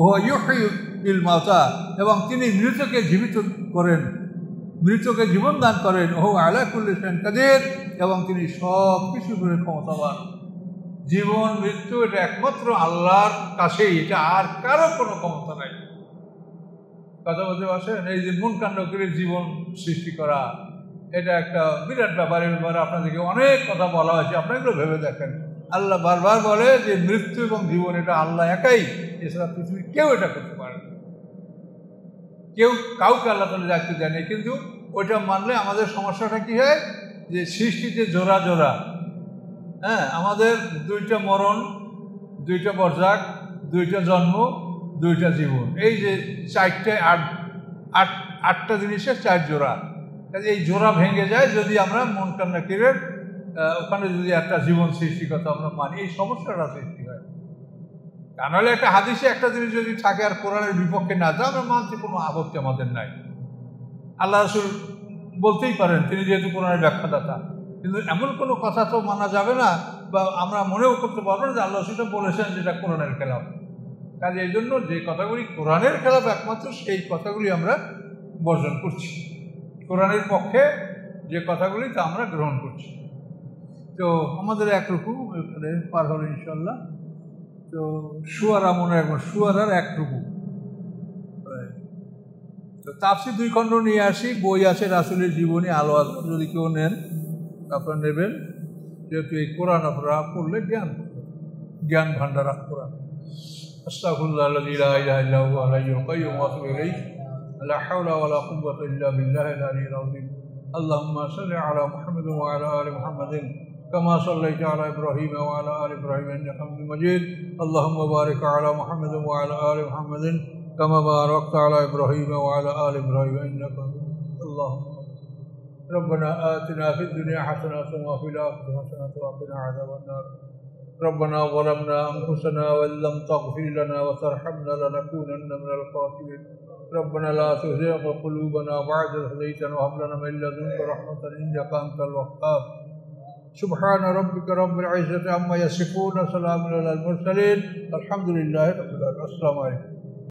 ওয়া ইউহয়িল মাউতা, এবং তিনি মৃতকে জীবিত করেন, মৃতকে জীবন দান করেন। ওহু আলা কুল্লি শাইইন কাদির, এবং তিনি সব কিছু করে ক্ষমতাবান। জীবন মৃত্যু এটা একমাত্র আল্লাহর কাছেই, এটা আর কারো কোনো ক্ষমতা নাই। কথা বলতে পারছেন? এই যে মনকাণ্ড করে জীবন সৃষ্টি করা, এটা একটা বিরাট ব্যাপার। এই ব্যাপারে আপনাদেরকে অনেক কথা বলা হয়েছে, আপনারা এগুলো ভেবে দেখেন। আল্লাহ বারবার বলে যে মৃত্যু এবং জীবন এটা আল্লাহ একাই, এছাড়া পৃথিবীর কেউ এটা করতে পারে না। কেউ কাউকে আল্লাহ তাআলা দায়িত্ব দেয়নি। কিন্তু ওইটা মানলে আমাদের সমস্যাটা কী হয়, যে সৃষ্টিতে জোড়া জোড়া, হ্যাঁ, আমাদের দুইটা মরণ, দুইটা বরযাক, দুইটা জন্ম, দুইটা জীবন, এই যে চারটে আটটা জিনিসের চার জোড়া। কাজে এই জোড়া ভেঙে যায় যদি আমরা মন কান্না করে ওখানে যদি একটা জীবন সৃষ্টির কথা আমরা মানি, এই সমস্যাটা সৃষ্টি হয়। তা নাহলে একটা হাদিসে একটা জিনিস যদি থাকে আর কোরআনের বিপক্ষে না যায়, আমরা মানতে কোনো আপত্তি আমাদের নাই। আল্লাহ রাসূল বলতেই পারেন, তিনি যেহেতু কোরআনের ব্যাখ্যাদাতা, কিন্তু এমন কোনো কথা তো মানা যাবে না, বা আমরা মনেও করতে পারবো না যে আল্লাহ রাসূল বলেছেন যেটা কোরআনের খেলাফ। কাজে এই জন্য যে কথাগুলি কোরআনের খেলাফ, একমাত্র সেই কথাগুলি আমরা বর্জন করছি। কোরআনের পক্ষে যে কথাগুলি তা আমরা গ্রহণ করছি। তো আমাদের এক রুকু পার হলো ইনশাল্লাহ। তো শুয়ারা মনে রাখবেন, শুয়ারার এক রুকু। তো তাফসীর 2 খণ্ড নিয়ে আসি, বই আছে রাসূলের জীবনী আলো আযম, যদি কেউ নেন আপনারা নেবেন, যেহেতু এই কোরআন আপনারা পড়লে জ্ঞান ভাণ্ডার কোরআন। আস্তাগফিরুল্লাহাল্লাযী লা ইলাহা ইল্লা হুয়াল হাইয়ুল কাইয়্যুম ওয়া আতুবু ইলাইহি, লা হাওলা ওয়া লা কুওয়াতা ইল্লা বিল্লাহিল আলিয়্যিল আযীম। আল্লাহুম্মা সাল্লি আলা মুহাম্মাদিন ওয়া আলা আলি মুহাম্মাদিন কামা সাল্লাইতা আলা ইব্রাহিম ওয়া আলা আলি ইব্রাহিম ইন্নাকা হামিদুম মাজিদ। আল্লাহুম্মা বারিক আলা মুহাম্মাদিন ওয়া আলা আলি মুহাম্মাদিন কামা বারাকতা আলা ইব্রাহিম ওয়া আলা আলি ইব্রাহিম ইন্নাকা হামিদুম মাজিদ। আল্লাহুম্মা ربنا آتنا في الدنيا حسنة وفي الآخرة حسنة وقنا عذاب النار. ربنا ظلمنا أنفسنا وإن لم تغفر لنا وترحمنا لنكونن من الخاسرين. ربنا لا تزغ قلوبنا بعد إذ هديتنا وهب لنا من لدنك رحمة إنك أنت الوهاب. سبحان ربك رب العزة عما يصفون، سلام على المرسلين، الحمد لله رب العالمين. السلام عليكم.